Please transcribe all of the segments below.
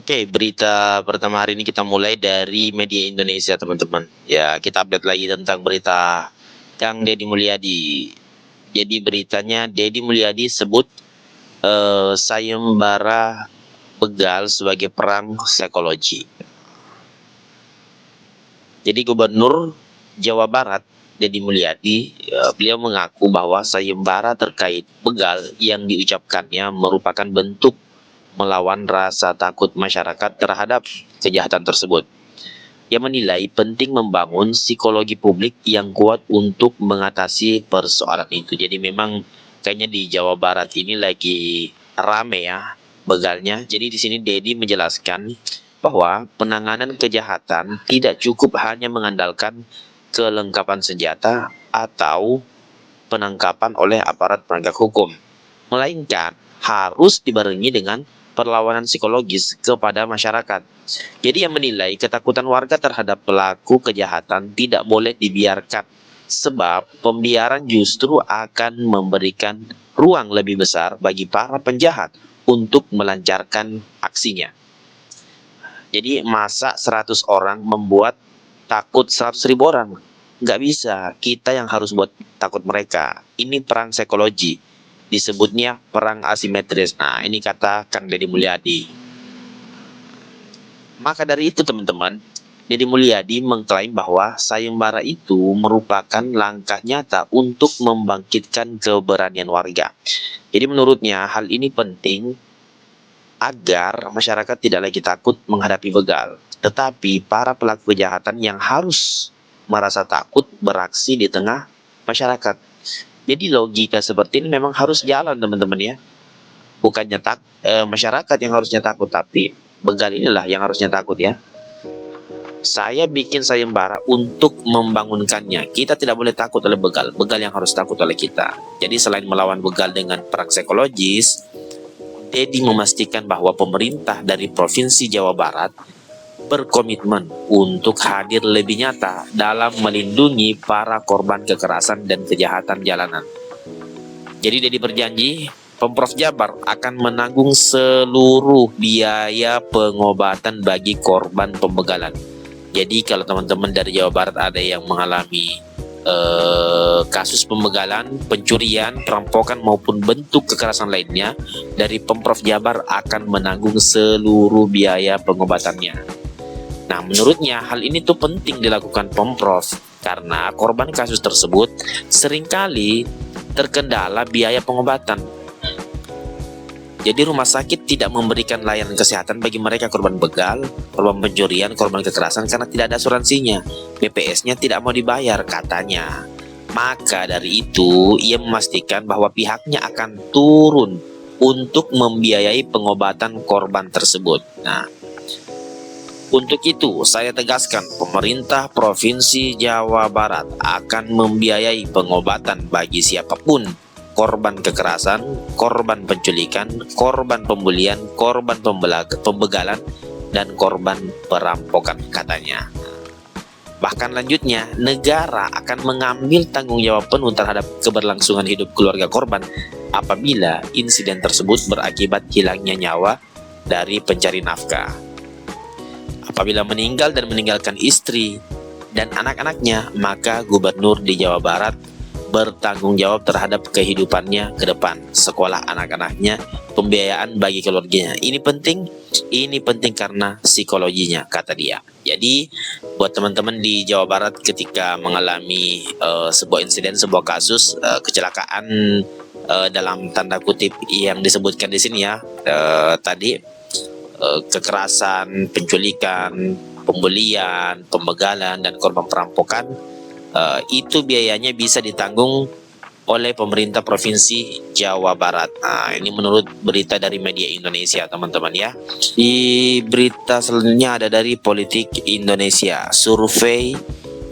Oke, berita pertama hari ini kita mulai dari media Indonesia, teman-teman. Ya, kita update lagi tentang berita yang Deddy Mulyadi. Jadi beritanya Deddy Mulyadi sebut sayembara begal sebagai perang psikologi. Jadi Gubernur Jawa Barat Deddy Mulyadi, beliau mengaku bahwa sayembara terkait begal yang diucapkannya merupakan bentuk melawan rasa takut masyarakat terhadap kejahatan tersebut. Ia menilai penting membangun psikologi publik yang kuat untuk mengatasi persoalan itu. Jadi memang kayaknya di Jawa Barat ini lagi rame ya begalnya. Jadi di sini Deddy menjelaskan bahwa penanganan kejahatan tidak cukup hanya mengandalkan kelengkapan senjata atau penangkapan oleh aparat penegak hukum, melainkan harus dibarengi dengan perlawanan psikologis kepada masyarakat. Jadi yang menilai ketakutan warga terhadap pelaku kejahatan tidak boleh dibiarkan, sebab pembiaran justru akan memberikan ruang lebih besar bagi para penjahat untuk melancarkan aksinya. Jadi masa 100 orang membuat takut 100.000 orang? Nggak bisa, kita yang harus buat takut mereka. Ini perang psikologi, disebutnya perang asimetris. Nah, ini kata Kang Deddy Mulyadi. Maka dari itu teman-teman, Deddy Mulyadi mengklaim bahwa sayembara itu merupakan langkah nyata untuk membangkitkan keberanian warga. Jadi menurutnya hal ini penting agar masyarakat tidak lagi takut menghadapi begal, tetapi para pelaku kejahatan yang harus merasa takut beraksi di tengah masyarakat. Jadi logika seperti ini memang harus jalan teman-teman ya. Bukannya masyarakat yang harusnya takut, tapi begal inilah yang harusnya takut ya. Saya bikin sayembara untuk membangunkannya. Kita tidak boleh takut oleh begal. Begal yang harus takut oleh kita. Jadi selain melawan begal dengan perang psikologis, Deddy memastikan bahwa pemerintah dari Provinsi Jawa Barat berkomitmen untuk hadir lebih nyata dalam melindungi para korban kekerasan dan kejahatan jalanan. Jadi Deddy berjanji, Pemprov Jabar akan menanggung seluruh biaya pengobatan bagi korban pembegalan. Jadi kalau teman-teman dari Jawa Barat ada yang mengalami kasus pembegalan, pencurian, perampokan maupun bentuk kekerasan lainnya, dari Pemprov Jabar akan menanggung seluruh biaya pengobatannya. Nah, menurutnya hal ini tuh penting dilakukan Pemprov karena korban kasus tersebut seringkali terkendala biaya pengobatan. Jadi rumah sakit tidak memberikan layanan kesehatan bagi mereka korban begal, korban pencurian, korban kekerasan karena tidak ada asuransinya. BPS-nya tidak mau dibayar katanya. Maka dari itu, ia memastikan bahwa pihaknya akan turun untuk membiayai pengobatan korban tersebut. Nah, untuk itu saya tegaskan pemerintah Provinsi Jawa Barat akan membiayai pengobatan bagi siapapun korban kekerasan, korban penculikan, korban pembulian, korban pembegalan, dan korban perampokan katanya. Bahkan lanjutnya, negara akan mengambil tanggung jawab penuh terhadap keberlangsungan hidup keluarga korban apabila insiden tersebut berakibat hilangnya nyawa dari pencari nafkah. Apabila meninggal dan meninggalkan istri dan anak-anaknya, maka gubernur di Jawa Barat bertanggung jawab terhadap kehidupannya ke depan, sekolah anak-anaknya, pembiayaan bagi keluarganya. Ini penting karena psikologinya, kata dia. Jadi buat teman-teman di Jawa Barat ketika mengalami sebuah insiden, sebuah kasus kecelakaan dalam tanda kutip yang disebutkan di sini ya, tadi kekerasan, penculikan, pembulian, pembegalan, dan korban perampokan, itu biayanya bisa ditanggung oleh pemerintah Provinsi Jawa Barat. Nah, ini menurut berita dari media Indonesia, teman-teman ya. Di berita selanjutnya ada dari Politik Indonesia. Survei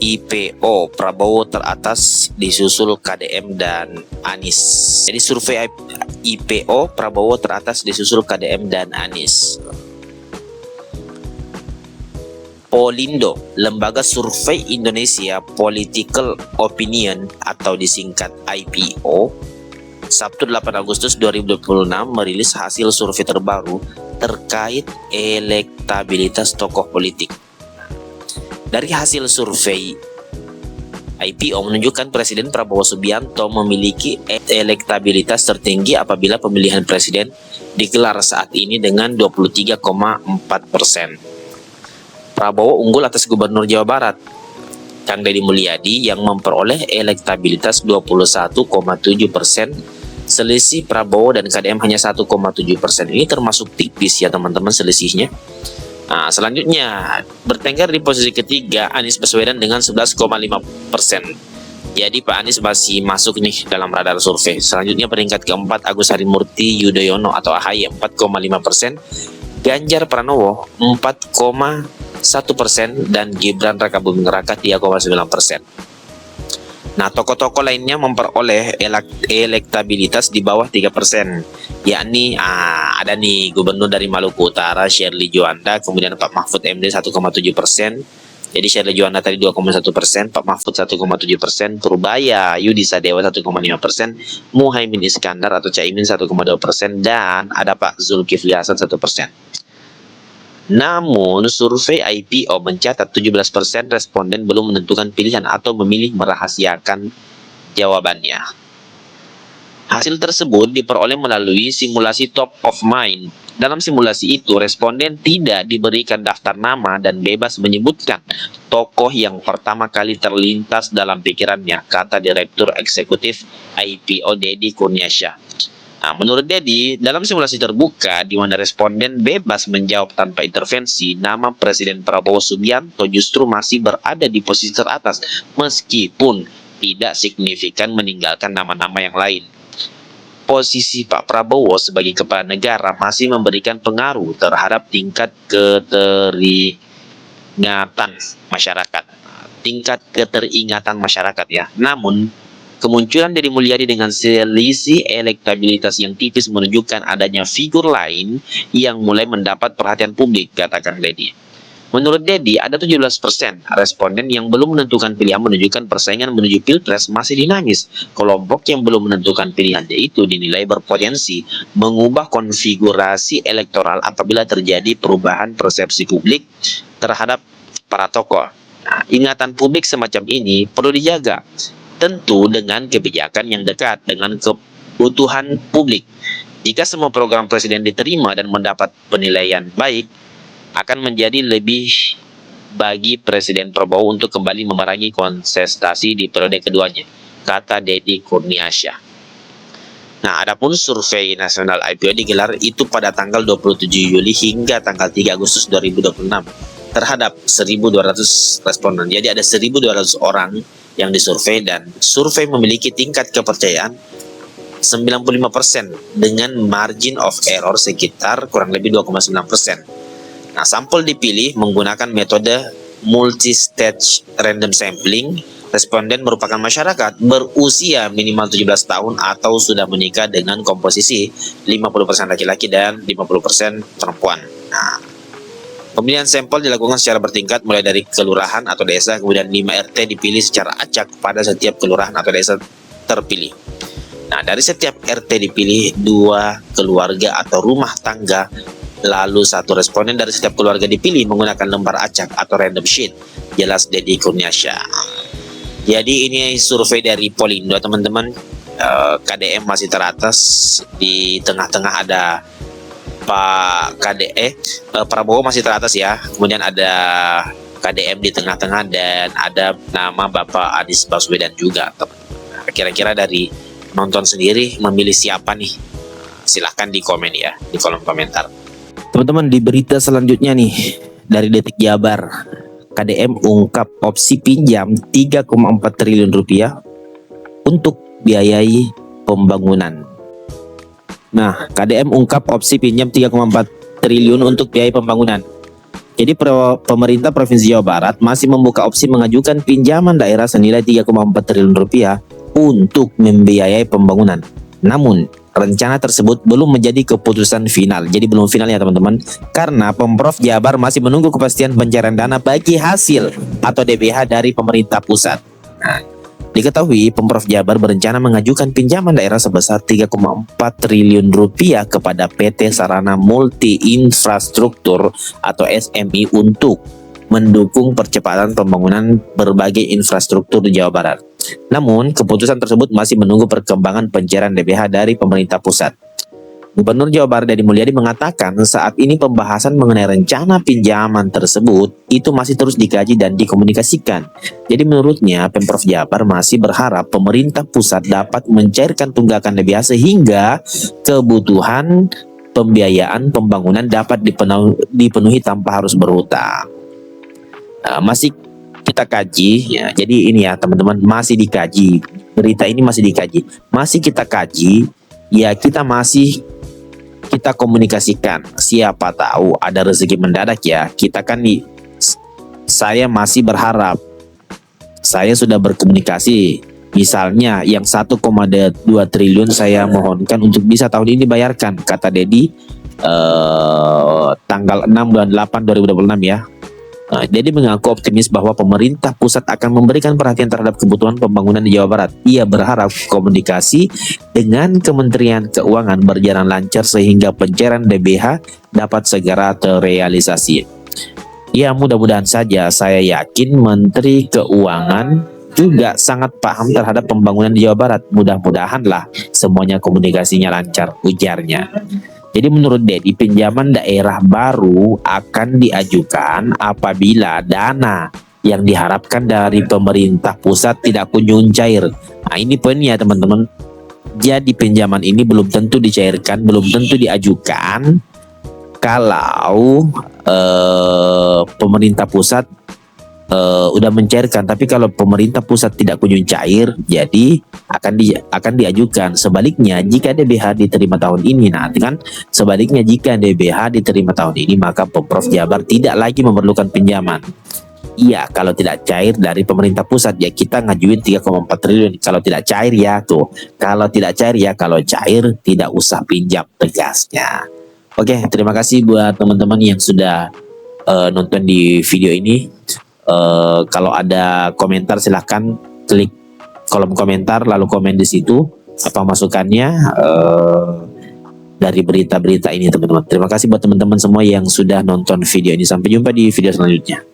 IPO Prabowo teratas disusul KDM dan Anies. Jadi survei IPO Prabowo teratas disusul KDM dan Anies. Polindo, Lembaga Survei Indonesia Political Opinion atau disingkat IPO, Sabtu 8 Agustus 2026 merilis hasil survei terbaru terkait elektabilitas tokoh politik. Dari hasil survei IPO menunjukkan Presiden Prabowo Subianto memiliki elektabilitas tertinggi apabila pemilihan presiden digelar saat ini dengan 23,4%. Prabowo unggul atas Gubernur Jawa Barat, Kang Deddy Mulyadi, yang memperoleh elektabilitas 21,7%. Selisih Prabowo dan KDM hanya 1,7%. Ini termasuk tipis ya teman-teman selisihnya. Nah, selanjutnya bertengkar di posisi ketiga Anies Baswedan dengan 11,5%. Jadi Pak Anies masih masuk nih dalam radar survei. Selanjutnya peringkat keempat Agus Harimurti Yudhoyono atau AHY 4,5%, Ganjar Pranowo 4,1%, dan Gibran Rakabuming Raka 3,9%. Nah, tokoh-tokoh lainnya memperoleh elektabilitas di bawah 3%, yakni ada nih Gubernur dari Maluku Utara Shirley Juanda, kemudian Pak Mahfud MD 1,7%. Jadi Shirley Juanda tadi 2,1%, Pak Mahfud 1,7%, Purbaya Yudi Sadewa 1,5%, Muhaimin Iskandar atau Caimin 1,2%, dan ada Pak Zulkifli Hasan 1%. Namun, survei IPO mencatat 17% responden belum menentukan pilihan atau memilih merahasiakan jawabannya. Hasil tersebut diperoleh melalui simulasi top of mind. Dalam simulasi itu, responden tidak diberikan daftar nama dan bebas menyebutkan tokoh yang pertama kali terlintas dalam pikirannya, kata Direktur Eksekutif IPO Deddy Kurniasyah. Nah, menurut Deddy, dalam simulasi terbuka di mana responden bebas menjawab tanpa intervensi, nama Presiden Prabowo Subianto justru masih berada di posisi teratas meskipun tidak signifikan meninggalkan nama-nama yang lain. Posisi Pak Prabowo sebagai kepala negara masih memberikan pengaruh terhadap tingkat keteringatan masyarakat ya. Namun kemunculan Deddy Mulyadi dengan selisih elektabilitas yang tipis menunjukkan adanya figur lain yang mulai mendapat perhatian publik, katakan Deddy. Menurut Deddy, ada 17% responden yang belum menentukan pilihan, menunjukkan persaingan menuju Pilpres masih dinamis. Kelompok yang belum menentukan pilihan yaitu dinilai berpotensi mengubah konfigurasi elektoral apabila terjadi perubahan persepsi publik terhadap para tokoh. Nah, ingatan publik semacam ini perlu dijaga, tentu dengan kebijakan yang dekat dengan kebutuhan publik. Jika semua program presiden diterima dan mendapat penilaian baik, akan menjadi lebih bagi Presiden Prabowo untuk kembali memerangi kontestasi di periode keduanya, kata Deddy Kurniasyah. Nah, adapun survei nasional IPO digelar itu pada tanggal 27 Juli hingga tanggal 3 Agustus 2026 terhadap 1.200 responden. Jadi ada 1.200 orang yang disurvei dan survei memiliki tingkat kepercayaan 95% dengan margin of error sekitar kurang lebih 2,9%. Nah, sampel dipilih menggunakan metode multi-stage random sampling. Responden merupakan masyarakat berusia minimal 17 tahun atau sudah menikah dengan komposisi 50% laki-laki dan 50% perempuan. Nah, pemilihan sampel dilakukan secara bertingkat mulai dari kelurahan atau desa, kemudian 5 RT dipilih secara acak pada setiap kelurahan atau desa terpilih. Nah, dari setiap RT dipilih 2 keluarga atau rumah tangga, lalu 1 responden dari setiap keluarga dipilih menggunakan lembar acak atau random sheet, jelas Deddy Kurniasyah. Jadi ini survei dari Polindo teman-teman. KDM masih teratas, di tengah-tengah ada Pak Prabowo masih teratas ya, kemudian ada KDM di tengah-tengah dan ada nama Bapak Anies Baswedan juga. Nah, kira-kira dari nonton sendiri memilih siapa nih? Silahkan di komen ya, di kolom komentar. Teman-teman, di berita selanjutnya nih dari Detik Jabar, KDM ungkap opsi pinjam 3,4 triliun rupiah untuk biayai pembangunan. Nah, KDM ungkap opsi pinjam 3,4 triliun untuk biaya pembangunan. Jadi pemerintah Provinsi Jawa Barat masih membuka opsi mengajukan pinjaman daerah senilai 3,4 triliun rupiah untuk membiayai pembangunan. Namun, rencana tersebut belum menjadi keputusan final. Jadi belum final ya teman-teman, karena Pemprov Jabar masih menunggu kepastian pencairan dana bagi hasil atau DBH dari pemerintah pusat. Nah, Diketahui Pemprov Jabar berencana mengajukan pinjaman daerah sebesar 3,4 triliun rupiah kepada PT Sarana Multi Infrastruktur atau SMI untuk mendukung percepatan pembangunan berbagai infrastruktur di Jawa Barat. Namun, keputusan tersebut masih menunggu perkembangan pencairan DBH dari pemerintah pusat. Gubernur Jawa Barat Deddy Mulyadi mengatakan saat ini pembahasan mengenai rencana pinjaman tersebut itu masih terus dikaji dan dikomunikasikan. Jadi menurutnya Pemprov Jabar masih berharap pemerintah pusat dapat mencairkan tunggakan DBH sehingga kebutuhan pembiayaan pembangunan dapat dipenuhi tanpa harus berhutang. Masih kita kaji ya. Jadi ini ya teman-teman, masih dikaji. Berita ini masih dikaji. Masih kita kaji. Ya kita komunikasikan, siapa tahu ada rezeki mendadak ya. Saya masih berharap, saya sudah berkomunikasi, misalnya yang 1,2 triliun saya mohonkan untuk bisa tahun ini bayarkan, kata Deddy tanggal 6 bulan 8 2026 ya. Deddy mengaku optimis bahwa pemerintah pusat akan memberikan perhatian terhadap kebutuhan pembangunan di Jawa Barat. Ia berharap komunikasi dengan Kementerian Keuangan berjalan lancar sehingga pencairan DBH dapat segera terrealisasi. Ya, mudah-mudahan saja. Saya yakin Menteri Keuangan juga sangat paham terhadap pembangunan di Jawa Barat. Mudah-mudahanlah semuanya komunikasinya lancar, ujarnya. Jadi menurut Deddy, pinjaman daerah baru akan diajukan apabila dana yang diharapkan dari pemerintah pusat tidak kunjung cair. Nah, ini poinnya teman-teman. Jadi pinjaman ini belum tentu dicairkan, belum tentu diajukan kalau pemerintah pusat udah mencairkan. Tapi kalau pemerintah pusat tidak kunjung cair, jadi akan diajukan. Sebaliknya jika DBH diterima tahun ini, jika DBH diterima tahun ini, maka Pemprov Jabar tidak lagi memerlukan pinjaman. Iya, kalau tidak cair dari pemerintah pusat ya kita ngajuin 3,4 triliun. Kalau tidak cair ya kalau tidak cair ya, kalau cair tidak usah pinjam, tegasnya. Oke, terima kasih buat teman-teman yang sudah nonton di video ini. Kalau ada komentar silahkan klik kolom komentar lalu komen di situ apa masukannya dari berita-berita ini teman-teman. Terima kasih buat teman-teman semua yang sudah nonton video ini. Sampai jumpa di video selanjutnya.